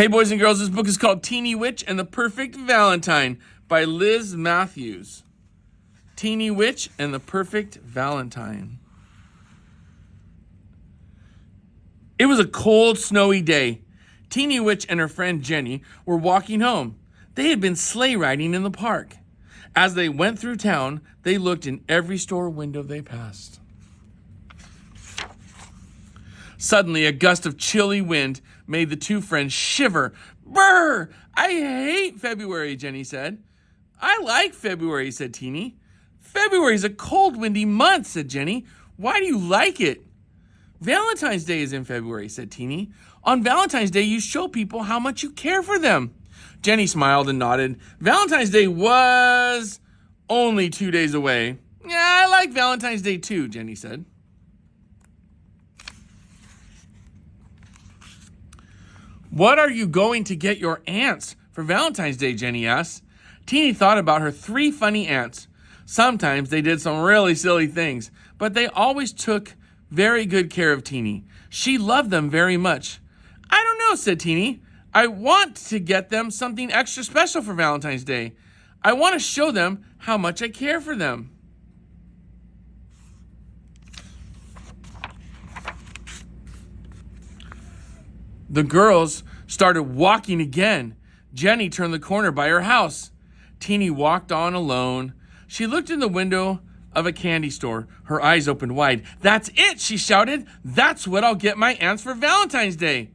Hey, boys and girls, this book is called Teeny Witch and the Perfect Valentine by Liz Matthews. Teeny Witch and the Perfect Valentine. It was a cold, snowy day. Teeny Witch and her friend Jenny were walking home. They had been sleigh riding in the park. As they went through town, they looked in every store window they passed. Suddenly, a gust of chilly wind made the two friends shiver. Brr! I hate February, Jenny said. I like February, said Teeny. February's a cold, windy month, said Jenny. Why do you like it? Valentine's Day is in February, said Teeny. On Valentine's Day, you show people how much you care for them. Jenny smiled and nodded. Valentine's Day was only 2 days away. Yeah, I like Valentine's Day too, Jenny said. What are you going to get your aunts for Valentine's Day, Jenny asked. Teeny thought about her 3 funny aunts. Sometimes they did some really silly things, but they always took very good care of Teeny. She loved them very much. I don't know, said Teeny. I want to get them something extra special for Valentine's Day. I want to show them how much I care for them. The girls started walking again. Jenny turned the corner by her house. Teeny walked on alone. She looked in the window of a candy store. Her eyes opened wide. That's it, she shouted. That's what I'll get my aunts for Valentine's Day.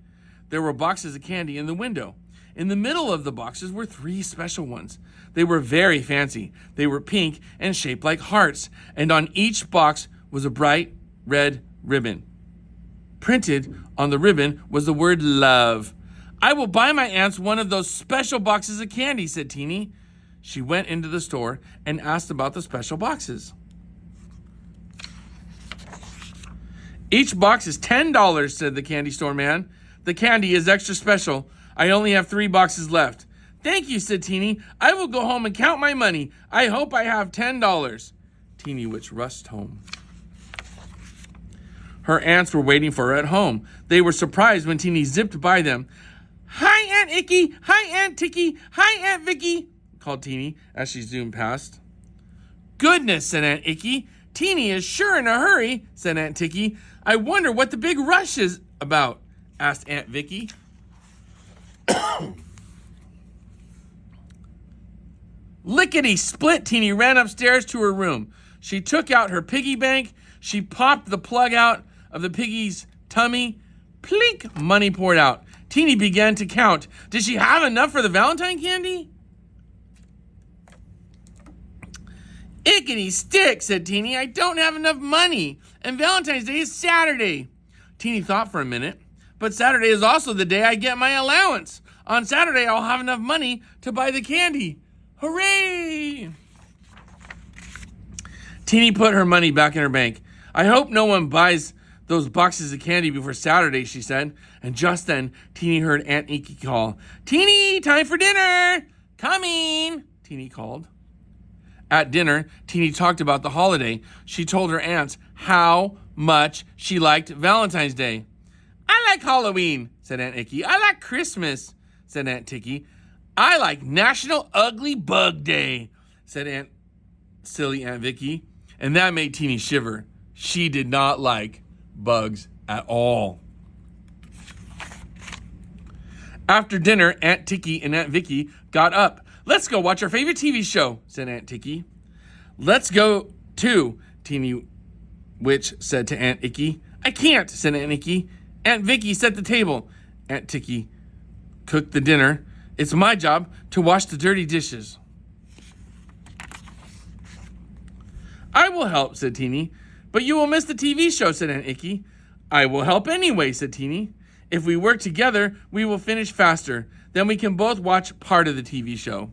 There were boxes of candy in the window. In the middle of the boxes were 3 special ones. They were very fancy. They were pink and shaped like hearts, and on each box was a bright red ribbon. Printed on the ribbon was the word love. I will buy my aunts one of those special boxes of candy, said Teeny. She went into the store and asked about the special boxes. Each box is $10, said the candy store man. The candy is extra special. I only have 3 boxes left. Thank you, said Teeny. I will go home and count my money. I hope I have $10. Teeny Witch rushed home. Her aunts were waiting for her at home. They were surprised when Teeny zipped by them. Hi, Aunt Icky. Hi, Aunt Ticky. Hi, Aunt Vicky, called Teeny as she zoomed past. Goodness, said Aunt Icky. Teeny is sure in a hurry, said Aunt Ticky. I wonder what the big rush is about, asked Aunt Vicky. Lickety-split, Teeny ran upstairs to her room. She took out her piggy bank. She popped the plug out of the piggy's tummy. Plink, money poured out. Teeny began to count. Did she have enough for the Valentine candy? Ickety stick, said Teeny. I don't have enough money. And Valentine's Day is Saturday. Teeny thought for a minute. But Saturday is also the day I get my allowance. On Saturday, I'll have enough money to buy the candy. Hooray! Teeny put her money back in her bank. I hope no one buys those boxes of candy before Saturday, she said. And just then, Teeny heard Aunt Icky call. Teeny, time for dinner! Coming, Teeny called. At dinner, Teeny talked about the holiday. She told her aunts how much she liked Valentine's Day. I like Halloween, said Aunt Icky. I like Christmas, said Aunt Ticky. I like National Ugly Bug Day, said silly Aunt Vicky. And that made Teeny shiver. She did not like bugs at all. After dinner, Aunt Ticky and Aunt Vicky got up. Let's go watch our favorite TV show, said Aunt Ticky. Let's go too, Teeny Witch said to Aunt Icky. I can't, said Aunt Icky. Aunt Vicky set the table. Aunt Ticky cooked the dinner. It's my job to wash the dirty dishes. I will help, said Teeny. But you will miss the TV show, said Aunt Icky. I will help anyway, said Teeny. If we work together, we will finish faster. Then we can both watch part of the TV show.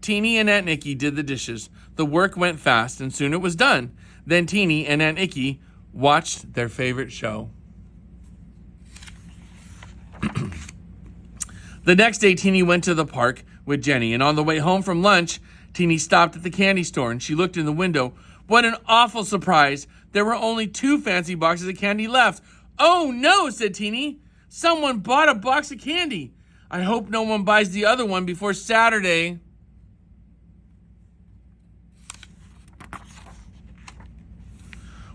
Teeny and Aunt Icky did the dishes. The work went fast, and soon it was done. Then Teeny and Aunt Icky watched their favorite show. The next day, Teeny went to the park with Jenny, and on the way home from lunch, Teeny stopped at the candy store, and she looked in the window. What an awful surprise! There were only 2 fancy boxes of candy left. Oh no, said Teeny. Someone bought a box of candy. I hope no one buys the other one before Saturday.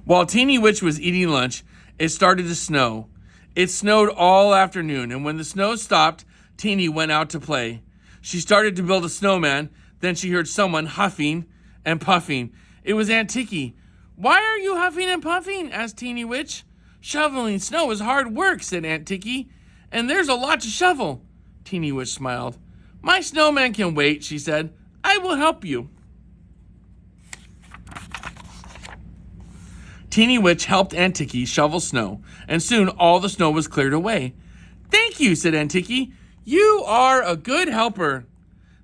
While Teeny Witch was eating lunch, it started to snow. It snowed all afternoon, and when the snow stopped, Teeny went out to play. She started to build a snowman, then she heard someone huffing and puffing. It was Aunt Tiki. "Why are you huffing and puffing?" asked Teeny Witch. "Shoveling snow is hard work," said Aunt Tiki, "and there's a lot to shovel." Teeny Witch smiled. "My snowman can wait," she said. "I will help you." Teeny Witch helped Aunt Tiki shovel snow, and soon all the snow was cleared away. "Thank you," said Aunt Tiki. "You are a good helper."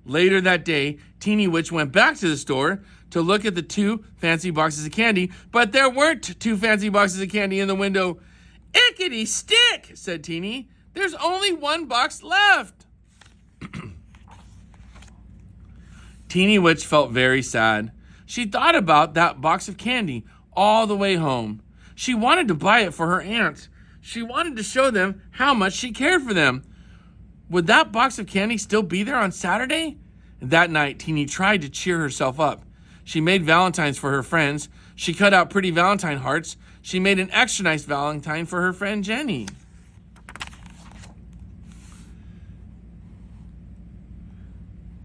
Later that day, Teeny Witch went back to the store to look at the 2 fancy boxes of candy, but there weren't 2 fancy boxes of candy in the window. "Ickety stick," said Teeny. "There's only 1 box left." Teeny Witch felt very sad. She thought about that box of candy all the way home. She wanted to buy it for her aunts. She wanted to show them how much she cared for them. Would that box of candy still be there on Saturday? That night, Teeny tried to cheer herself up. She made Valentines for her friends. She cut out pretty Valentine hearts. She made an extra nice Valentine for her friend Jenny.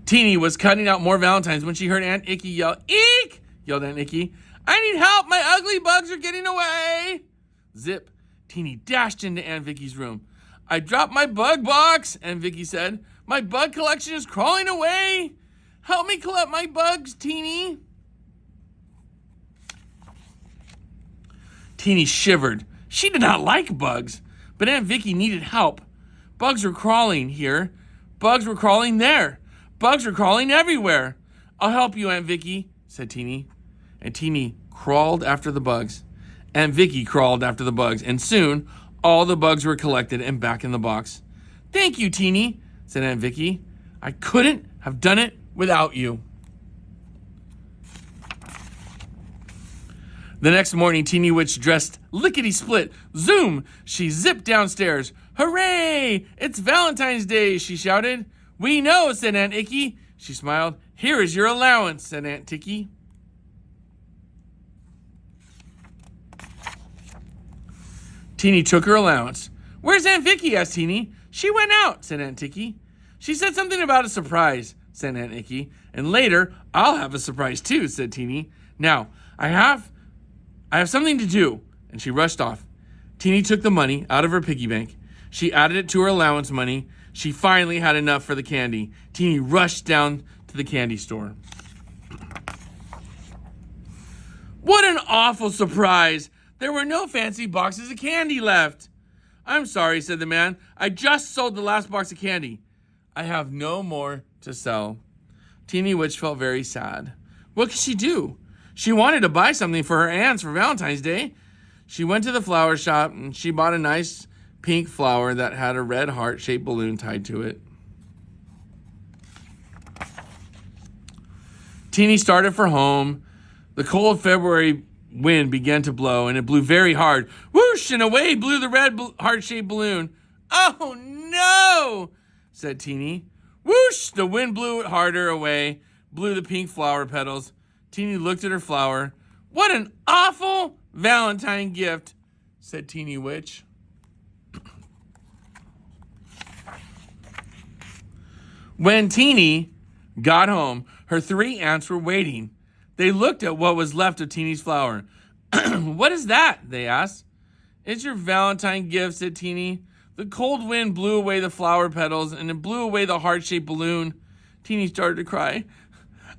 Teeny was cutting out more Valentines when she heard Aunt Icky yell, "Eek!" yelled Aunt Icky. "I need help! My ugly bugs are getting away!" Zip! Teeny dashed into Aunt Vicky's room. "I dropped my bug box," Aunt Vicky said. "My bug collection is crawling away. Help me collect my bugs, Teeny." Teeny shivered. She did not like bugs, but Aunt Vicky needed help. Bugs were crawling here. Bugs were crawling there. Bugs were crawling everywhere. "I'll help you, Aunt Vicky," said Teeny. And Teeny crawled after the bugs. Aunt Vicky crawled after the bugs, and soon all the bugs were collected and back in the box. "Thank you, Teeny," said Aunt Vicky. "I couldn't have done it without you." The next morning, Teeny Witch dressed lickety-split. Zoom! She zipped downstairs. "Hooray! It's Valentine's Day," she shouted. "We know," said Aunt Icky. She smiled. "Here is your allowance," said Aunt Tiki. Teeny took her allowance. "Where's Aunt Vicky?" asked Teeny. "She went out," said Aunt Tiki. "She said something about a surprise," said Aunt Icky. "And later, I'll have a surprise too," said Teeny. "Now, I have something to do," and she rushed off. Teeny took the money out of her piggy bank. She added it to her allowance money. She finally had enough for the candy. Teeny rushed down to the candy store. What an awful surprise! There were no fancy boxes of candy left. "I'm sorry," said the man. "I just sold the last box of candy. I have no more to sell." Teeny Witch felt very sad. What could she do? She wanted to buy something for her aunts for Valentine's Day. She went to the flower shop and she bought a nice pink flower that had a red heart-shaped balloon tied to it. Teeny started for home. The cold February wind began to blow, and it blew very hard. Whoosh, and away blew the red heart-shaped balloon. "Oh, no," said Teeny. Whoosh, the wind blew it harder away, blew the pink flower petals. Teeny looked at her flower. "What an awful Valentine gift," said Teeny Witch. When Teeny got home, her 3 aunts were waiting. They looked at what was left of Teeny's flower. "What is that?" they asked. "It's your Valentine gift," said Teeny. The cold wind blew away the flower petals, and it blew away the heart-shaped balloon. Teeny started to cry.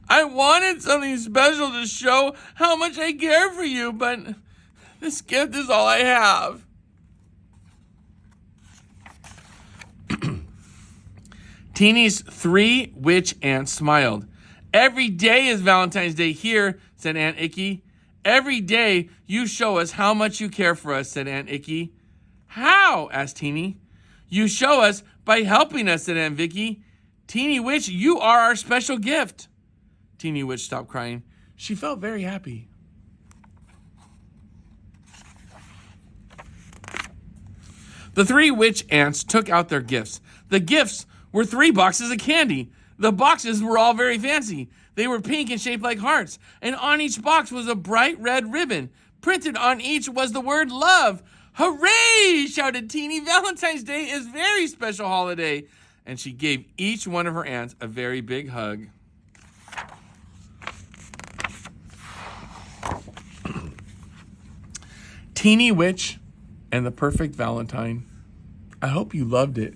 "I wanted something special to show how much I care for you, but this gift is all I have." Teeny's 3 witch aunts smiled. "Every day is Valentine's Day here," said Aunt Icky. "Every day you show us how much you care for us," said Aunt Icky. "How?" asked Teeny. "You show us by helping us," said Aunt Vicky. "Teeny Witch, you are our special gift." Teeny Witch stopped crying. She felt very happy. The 3 witch aunts took out their gifts. The gifts were 3 boxes of candy. The boxes were all very fancy. They were pink and shaped like hearts, and on each box was a bright red ribbon. Printed on each was the word love. Hooray! Shouted Teeny. Valentine's Day is a very special holiday. And she gave each one of her aunts a very big hug. Teeny Witch and the Perfect Valentine. I hope you loved it.